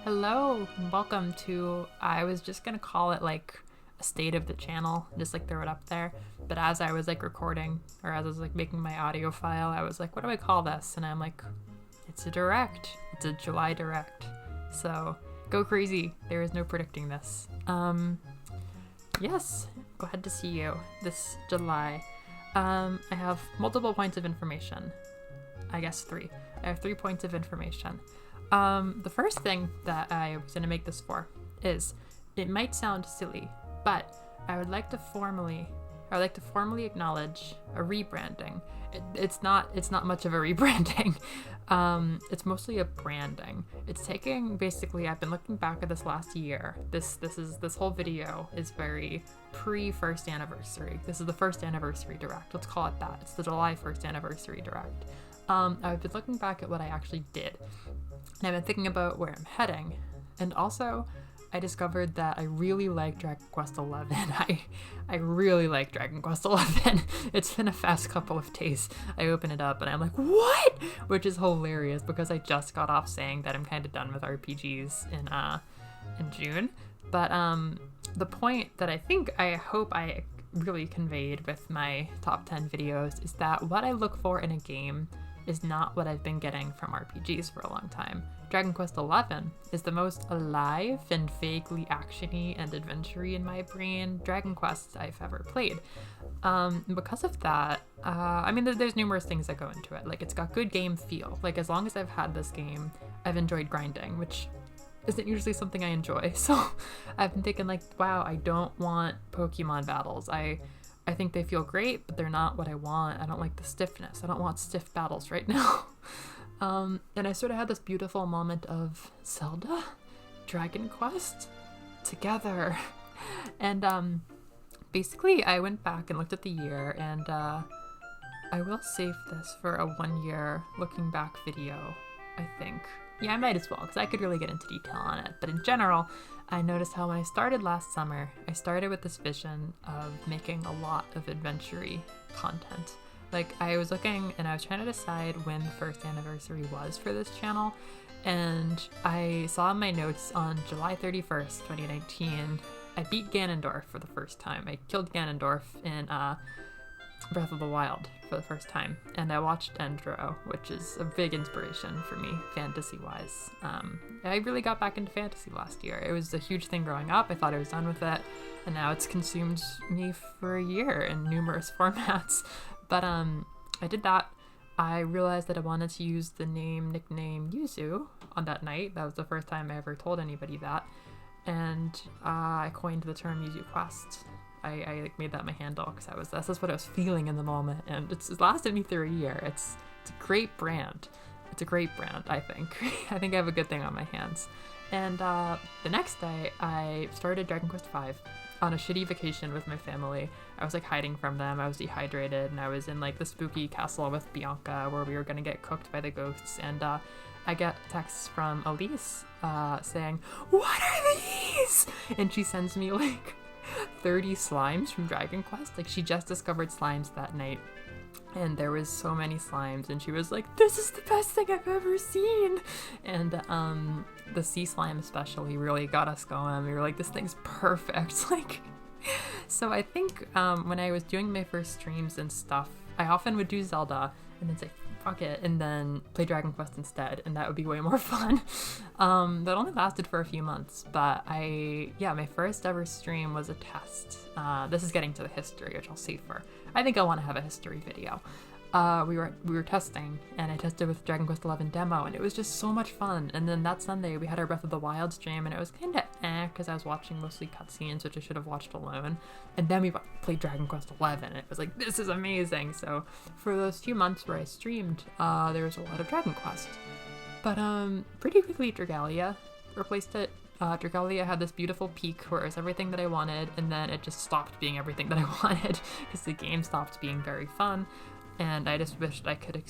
Hello, and welcome to, I was just gonna call it like a state of the channel, just like throw it up there. But as I was like recording, or as I was like making my audio file, I was like, what do I call this? And I'm like, it's a direct. It's a July direct. So go crazy. There is no predicting this. Yes, glad to see you this July. I have multiple points of information. I guess three. I have 3 points of information. The first thing that I was going to make this for is, it might sound silly, but I would like to formally acknowledge a rebranding. It's not much of a rebranding. It's mostly a branding. It's taking, basically, I've been looking back at this last year. This whole video is very pre-first anniversary. This is the first anniversary direct. Let's call it that. It's the July 1st anniversary direct. I've been looking back at what I actually did. And I've been thinking about where I'm heading. And also, I discovered that I really like Dragon Quest XI. I really like Dragon Quest XI. It's been a fast couple of days. I open it up and I'm like, what? Which is hilarious because I just got off saying that I'm kind of done with RPGs in June. But the point that I hope I really conveyed with my top 10 videos is that what I look for in a game is not what I've been getting from RPGs for a long time. Dragon Quest XI is the most alive and vaguely actiony and adventure-y in my brain Dragon Quest I've ever played. Because of that, there's numerous things that go into it. Like, it's got good game feel. Like, as long as I've had this game, I've enjoyed grinding, which isn't usually something I enjoy. So I've been thinking like, wow, I don't want Pokemon battles. I think they feel great, but they're not what I want. I don't like the stiffness. I don't want stiff battles right now. And I sort of had this beautiful moment of Zelda, Dragon Quest, together. And basically I went back and looked at the year, and I will save this for a 1-year looking back video, I think. Yeah, I might as well, because I could really get into detail on it. But in general, I noticed how when I started last summer, I started with this vision of making a lot of adventure-y content. Like, I was looking and I was trying to decide when the first anniversary was for this channel, and I saw in my notes on July 31st, 2019, I beat Ganondorf for the first time. I killed Ganondorf in Breath of the Wild for the first time, and I watched Endro, which is a big inspiration for me fantasy-wise. I really got back into fantasy last year. It was a huge thing growing up. I thought I was done with it, and now it's consumed me for a year in numerous formats. But I did that. I realized that I wanted to use the nickname Yuzu on that night. That was the first time I ever told anybody that, and I coined the term Yuzu Quest. I made that my handle because that's what I was feeling in the moment, and it's lasted me through a year. It's a great brand. It's a great brand, I think. I think I have a good thing on my hands. And the next day, I started Dragon Quest V on a shitty vacation with my family. I was like hiding from them. I was dehydrated, and I was in like the spooky castle with Bianca where we were gonna get cooked by the ghosts. And I get texts from Elise saying, "What are these?" And she sends me like 30 slimes from Dragon Quest. Like, she just discovered slimes that night, and there was so many slimes, and she was like, "This is the best thing I've ever seen." And the sea slime especially really got us going. We were like, this thing's perfect. Like, so I think when I was doing my first streams and stuff, I often would do Zelda and then say fuck it and then play Dragon Quest instead, and that would be way more fun. That only lasted for a few months, but my first ever stream was a test. This is getting to the history, which I'll save for. I think I want to have a history video. We were testing, and I tested with Dragon Quest XI demo, and it was just so much fun. And then that Sunday we had our Breath of the Wild stream, and it was kind of because I was watching mostly cutscenes, which I should have watched alone. And then we played Dragon Quest XI, and it was like, this is amazing. So for those few months where I streamed, there was a lot of Dragon Quest. But pretty quickly Dragalia replaced it. Dragalia had this beautiful peak where it was everything that I wanted, and then it just stopped being everything that I wanted because the game stopped being very fun. And I just wished I could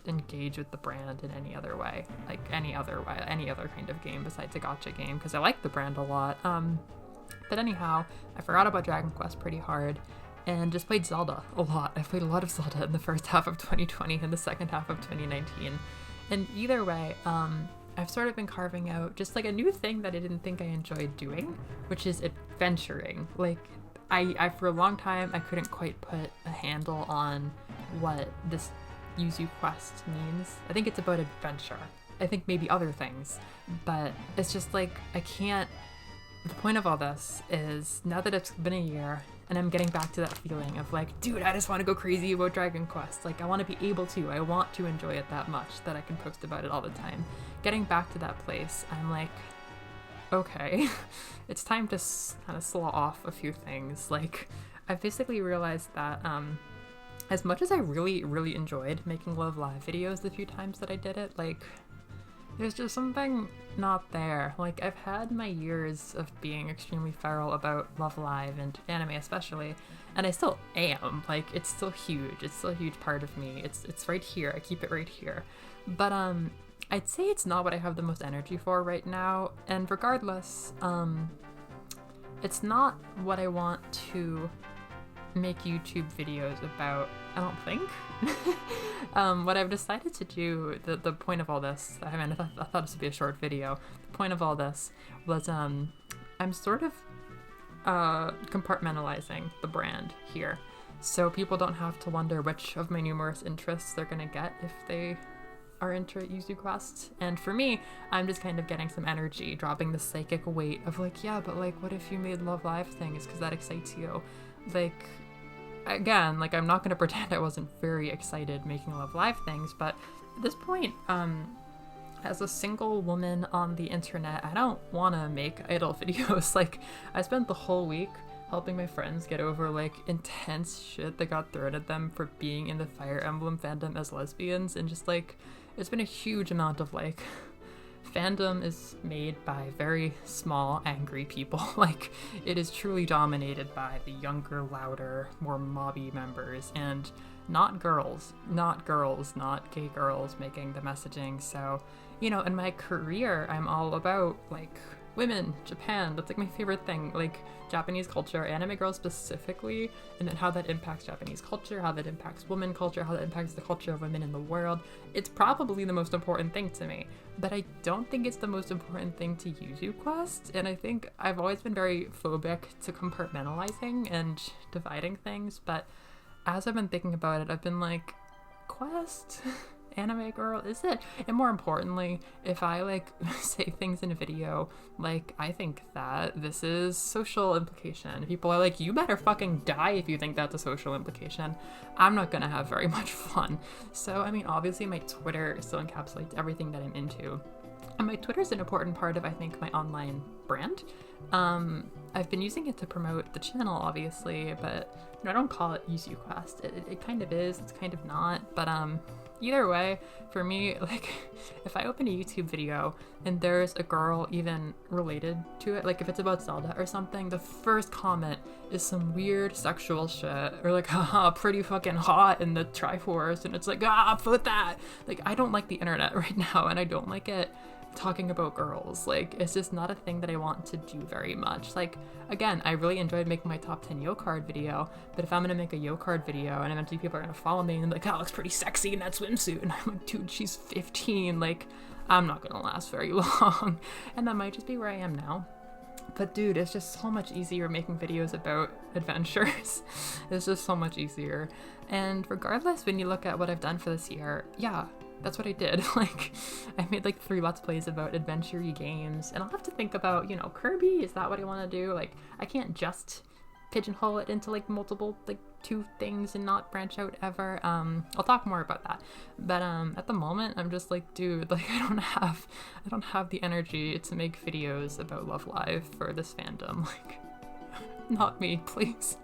engage with the brand in any other way, like any other kind of game besides a gacha game, because I like the brand a lot. But anyhow, I forgot about Dragon Quest pretty hard and just played Zelda a lot. I played a lot of Zelda in the first half of 2020 and the second half of 2019. And either way, I've sort of been carving out just like a new thing that I didn't think I enjoyed doing, which is adventuring. Like I for a long time I couldn't quite put a handle on what this Yuzu quest means. I think it's about adventure. I think maybe other things, but it's just like I can't. The point of all this is now that it's been a year and I'm getting back to that feeling of like, dude, I just want to go crazy about Dragon Quest. Like I want to be able to. I want to enjoy it that much that I can post about it all the time. Getting back to that place, I'm like, okay, it's time to kind of slaw off a few things. Like I've basically realized that as much as I really, really enjoyed making Love Live videos the few times that I did it, like there's just something not there. Like I've had my years of being extremely feral about Love Live and anime especially, and I still am. Like it's still huge. It's still a huge part of me. It's right here. I keep it right here. But I'd say it's not what I have the most energy for right now. And regardless, it's not what I want to make YouTube videos about, I don't think. What I've decided to do, the point of all this, I mean, I thought this would be a short video. The point of all this was I'm sort of compartmentalizing the brand here. So people don't have to wonder which of my numerous interests they're gonna get if they are into Yuzu Quest. And for me, I'm just kind of getting some energy, dropping the psychic weight of like, yeah, but like, what if you made Love Live things because that excites you? Like, again, like I'm not going to pretend I wasn't very excited making Love Live things, but at this point, as a single woman on the internet, I don't want to make idol videos. Like, I spent the whole week helping my friends get over like intense shit that got thrown at them for being in the Fire Emblem fandom as lesbians, and just like, it's been a huge amount of like, fandom is made by very small, angry people. Like, it is truly dominated by the younger, louder, more mobby members, and not girls, not gay girls making the messaging. So, you know, in my career, I'm all about, like, women, Japan, that's like my favorite thing, like Japanese culture, anime girls specifically, and then how that impacts Japanese culture, how that impacts women culture, how that impacts the culture of women in the world. It's probably the most important thing to me, but I don't think it's the most important thing to Yuzu Quest, and I think I've always been very phobic to compartmentalizing and dividing things, but as I've been thinking about it, I've been like, Quest? Anime girl, is it? And more importantly, if I like say things in a video like I think that this is social implication, people are like, you better fucking die if you think that's a social implication, I'm not gonna have very much fun. So I mean, obviously my Twitter still encapsulates everything that I'm into, and my Twitter is an important part of, I think, my online brand. I've been using it to promote the channel, obviously, but you know, I don't call it Yuzu Quest. It kind of is, it's kind of not, but either way, for me, like, if I open a YouTube video and there's a girl even related to it, like if it's about Zelda or something, the first comment is some weird sexual shit, or like, haha, pretty fucking hot in the Triforce, and it's like, put that! Like, I don't like the internet right now, and I don't like it talking about girls. Like, it's just not a thing that I want to do very much. Like, again, I really enjoyed making my top 10 Yo card video, but if I'm gonna make a Yo card video and eventually people are gonna follow me and be like, that looks pretty sexy in that swimsuit, and I'm like, dude, she's 15, like, I'm not gonna last very long. And that might just be where I am now. But dude, it's just so much easier making videos about adventures. It's just so much easier. And regardless, when you look at what I've done for this year, yeah, that's what I did. Like, I made like 3 Let's Plays about adventure-y games, and I'll have to think about, you know, Kirby, is that what I want to do? Like, I can't just pigeonhole it into like multiple, like 2 things and not branch out ever. I'll talk more about that. But at the moment, I'm just like, dude, like I don't have the energy to make videos about Love Live for this fandom. Like, not me, please.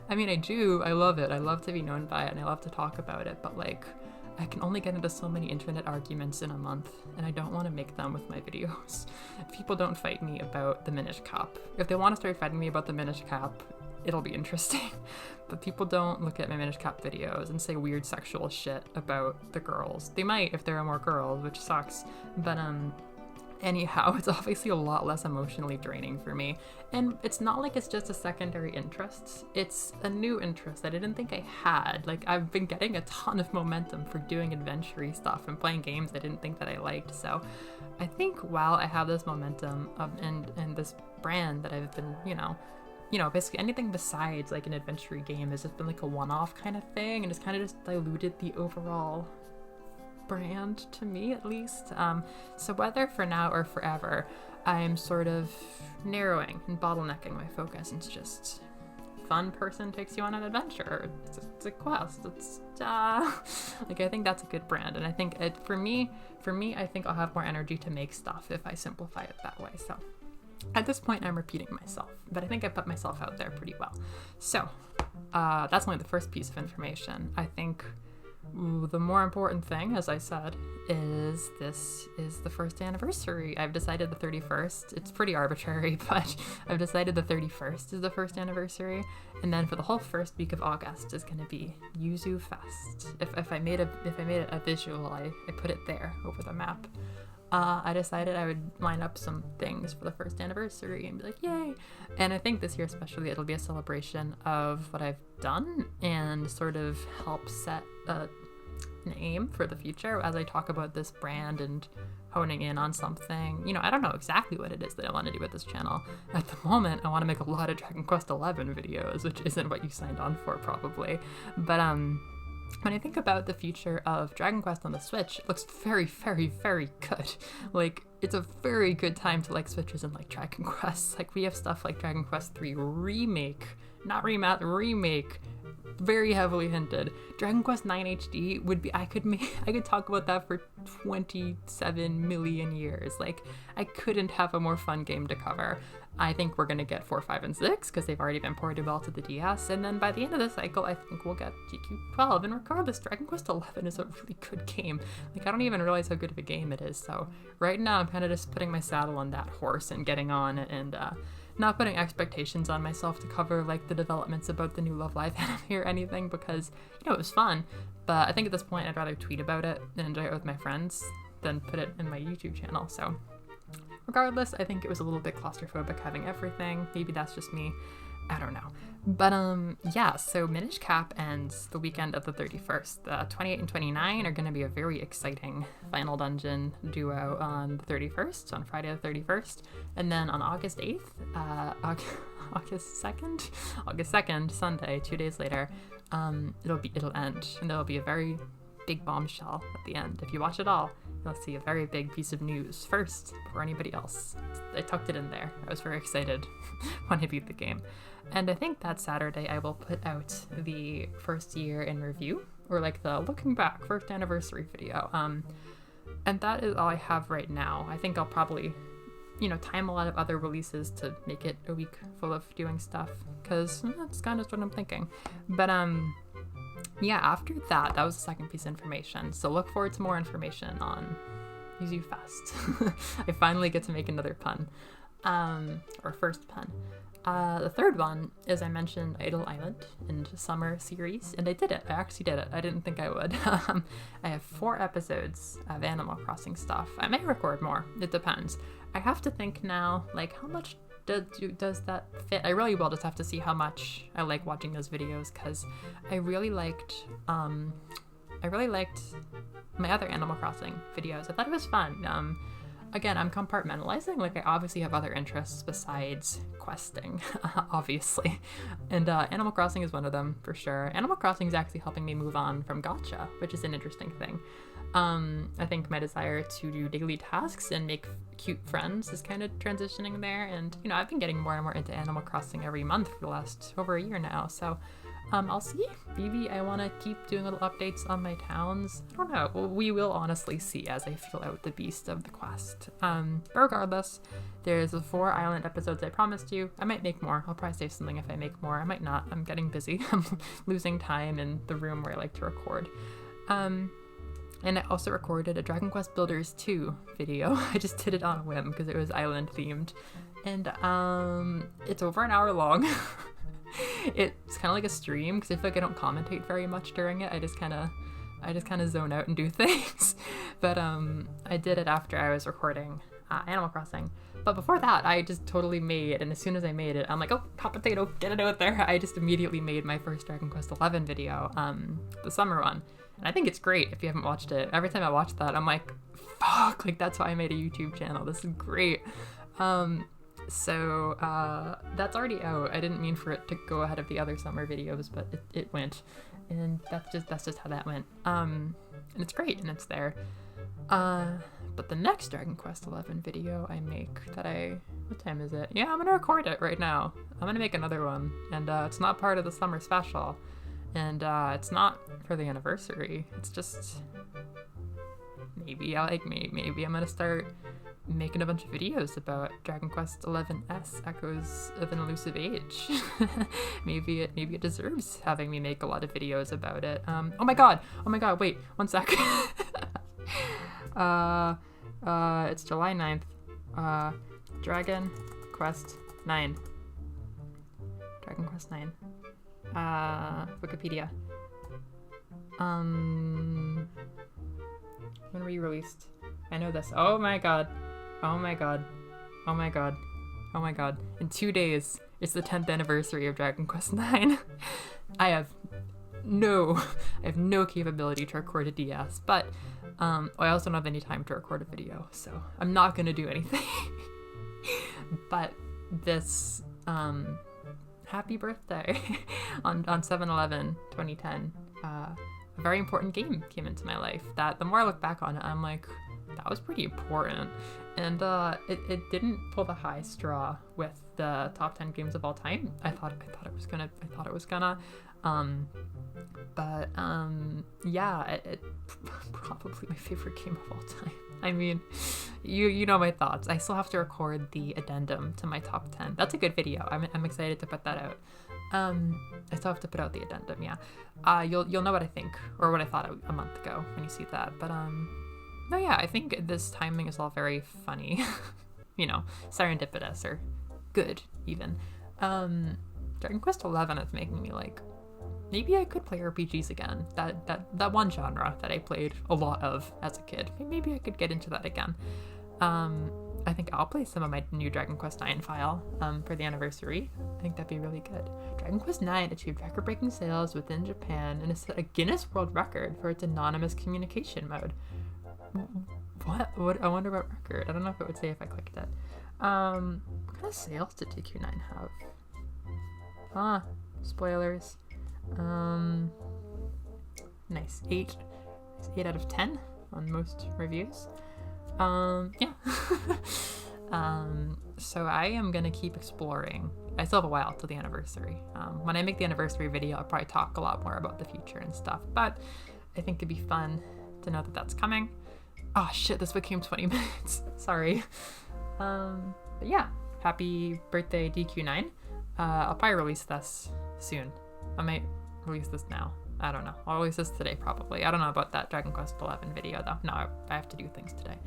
I mean, I do. I love it. I love to be known by it, and I love to talk about it, but like, I can only get into so many internet arguments in a month, and I don't want to make them with my videos. People don't fight me about the Minish Cap. If they want to start fighting me about the Minish Cap, it'll be interesting. But people don't look at my Minish Cap videos and say weird sexual shit about the girls. They might if there are more girls, which sucks. But Anyhow, it's obviously a lot less emotionally draining for me. And it's not like it's just a secondary interest. It's a new interest that I didn't think I had. Like, I've been getting a ton of momentum for doing adventure-y stuff and playing games I didn't think that I liked. So I think while I have this momentum and this brand that I've been, basically anything besides like an adventure game has just been like a one-off kind of thing, and it's kind of just diluted the overall brand, to me at least. So whether for now or forever, I'm sort of narrowing and bottlenecking my focus. It's just fun person takes you on an adventure. It's a quest. It's like, I think that's a good brand, and I think for me, I think I'll have more energy to make stuff if I simplify it that way. So at this point, I'm repeating myself, but I think I put myself out there pretty well. So that's only the first piece of information. I think the more important thing, as I said, is this is the first anniversary. I've decided the 31st. It's pretty arbitrary, but I've decided the 31st is the first anniversary. And then for the whole first week of August is going to be Yuzu Fest. If I made a visual, I put it there over the map. I decided I would line up some things for the first anniversary and be like, yay! And I think this year especially, it'll be a celebration of what I've done and sort of help set an aim for the future as I talk about this brand and honing in on something. I don't know exactly what it is that I want to do with this channel. At the moment, I want to make a lot of Dragon Quest XI videos, which isn't what you signed on for probably. But when I think about the future of Dragon Quest on the Switch, it looks very, very, very good. Like, it's a very good time to like Switches and like Dragon Quest. Like, we have stuff like Dragon Quest III Remake, not remake, very heavily hinted. Dragon Quest IX HD would be, I could talk about that for 27 million years. Like, I couldn't have a more fun game to cover. I think we're going to get 4, 5, and 6 because they've already been ported well to the DS, and then by the end of the cycle, I think we'll get GQ12, and regardless, Dragon Quest XI is a really good game. Like, I don't even realize how good of a game it is, so right now I'm kind of just putting my saddle on that horse and getting on, and not putting expectations on myself to cover, like, the developments about the new Love Live anime or anything, because, it was fun, but I think at this point I'd rather tweet about it and enjoy it with my friends than put it in my YouTube channel, so regardless, I think it was a little bit claustrophobic having everything. Maybe that's just me. I don't know. But yeah, so Minish Cap ends the weekend of the 31st. 28 and 29 are going to be a very exciting Final Dungeon duo on the 31st, on Friday the 31st. And then on August 8th, August 2nd, Sunday, 2 days later, it'll end. And there'll be a very big bombshell at the end. If you watch it all, you'll see a very big piece of news first before anybody else. I tucked it in there. I was very excited when I beat the game. And I think that Saturday I will put out the first year in review, or like the looking back first anniversary video. And that is all I have right now. I think I'll probably, time a lot of other releases to make it a week full of doing stuff, because that's kind of what I'm thinking. But yeah, after that was the second piece of information. So look forward to more information on Yuzu Fest. I finally get to make another pun. Or first pun. The third one is I mentioned Idle Island in summer series, and I did it. I actually did it. I didn't think I would. I have 4 episodes of Animal Crossing stuff. I may record more. It depends. I have to think now, like, how much does that fit? I really will just have to see how much I like watching those videos, because I really liked my other Animal Crossing videos. I thought it was fun. Again, I'm compartmentalizing. Like, I obviously have other interests besides questing, obviously. And Animal Crossing is one of them, for sure. Animal Crossing is actually helping me move on from gacha, which is an interesting thing. I think my desire to do daily tasks and make cute friends is kind of transitioning there. And, I've been getting more and more into Animal Crossing every month for the last over a year now. So I'll see. Maybe I want to keep doing little updates on my towns. I don't know. We will honestly see as I feel out the beast of the quest. But regardless, there's the 4 island episodes I promised you. I might make more. I'll probably say something if I make more. I might not. I'm getting busy. I'm losing time in the room where I like to record. And I also recorded a Dragon Quest Builders 2 video. I just did it on a whim because it was island themed. And it's over an hour long. It's kind of like a stream because I feel like I don't commentate very much during it. I just kind of zone out and do things. But I did it after I was recording Animal Crossing. But before that, I just totally made, and as soon as I made it, I'm like, oh, hot potato, get it out there. I just immediately made my first Dragon Quest XI video, the summer one. And I think it's great if you haven't watched it. Every time I watch that, I'm like, fuck, like that's why I made a YouTube channel. This is great. So that's already out. I didn't mean for it to go ahead of the other summer videos, but it went. And that's just how that went. And it's great, and it's there. But the next Dragon Quest XI video I make what time is it? Yeah, I'm gonna record it right now. I'm gonna make another one, and it's not part of the summer special, and it's not for the anniversary. It's just maybe I'm gonna start making a bunch of videos about Dragon Quest XI's Echoes of an Elusive Age. maybe it deserves having me make a lot of videos about it. Oh my god, wait, one sec. It's July 9th. Dragon Quest 9. Dragon Quest 9. Wikipedia. When re-released? I know this. Oh my god. In 2 days, it's the 10th anniversary of Dragon Quest 9. I have no capability to record a DS, but I also don't have any time to record a video, so I'm not gonna do anything. But this happy birthday on 7/11/2010, a very important game came into my life that the more I look back on it, I'm like, that was pretty important. And it didn't pull the high straw with the top 10 games of all time. I thought it was gonna. Yeah, it probably my favorite game of all time. I mean, you know my thoughts. I still have to record the addendum to my top 10. That's a good video. I'm excited to put that out. I still have to put out the addendum. Yeah, you'll know what I think or what I thought a month ago when you see that. But no, yeah, I think this timing is all very funny. You know, serendipitous or good even. Dragon Quest XI is making me like, maybe I could play RPGs again. That one genre that I played a lot of as a kid. Maybe I could get into that again. I think I'll play some of my new Dragon Quest IX file for the anniversary. I think that'd be really good. Dragon Quest IX achieved record-breaking sales within Japan and has set a Guinness World Record for its anonymous communication mode. What? I wonder what record. I don't know if it would say if I clicked it. What kind of sales did DQ9 have? Spoilers. Nice. 8 out of 10 on most reviews. Yeah. So I am gonna keep exploring. I still have a while till the anniversary. When I make the anniversary video, I'll probably talk a lot more about the future and stuff, but I think it'd be fun to know that that's coming. Oh shit, this became 20 minutes. Sorry. But yeah, happy birthday DQ9. I'll probably release this soon. I might release this now. I don't know. I'll release this today probably. I don't know about that Dragon Quest XI video though. No, I have to do things today.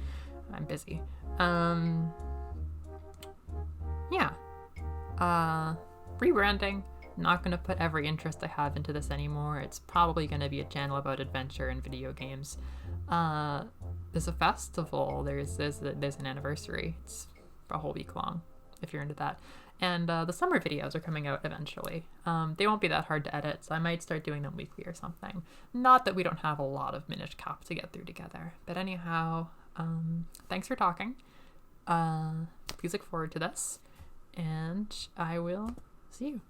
I'm busy. Yeah. Rebranding. Not gonna put every interest I have into this anymore. It's probably gonna be a channel about adventure and video games. There's a festival. There's an anniversary. It's a whole week long if you're into that. And the summer videos are coming out eventually. They won't be that hard to edit, so I might start doing them weekly or something. Not that we don't have a lot of Minish Cap to get through together. But anyhow, thanks for talking. Please look forward to this. And I will see you.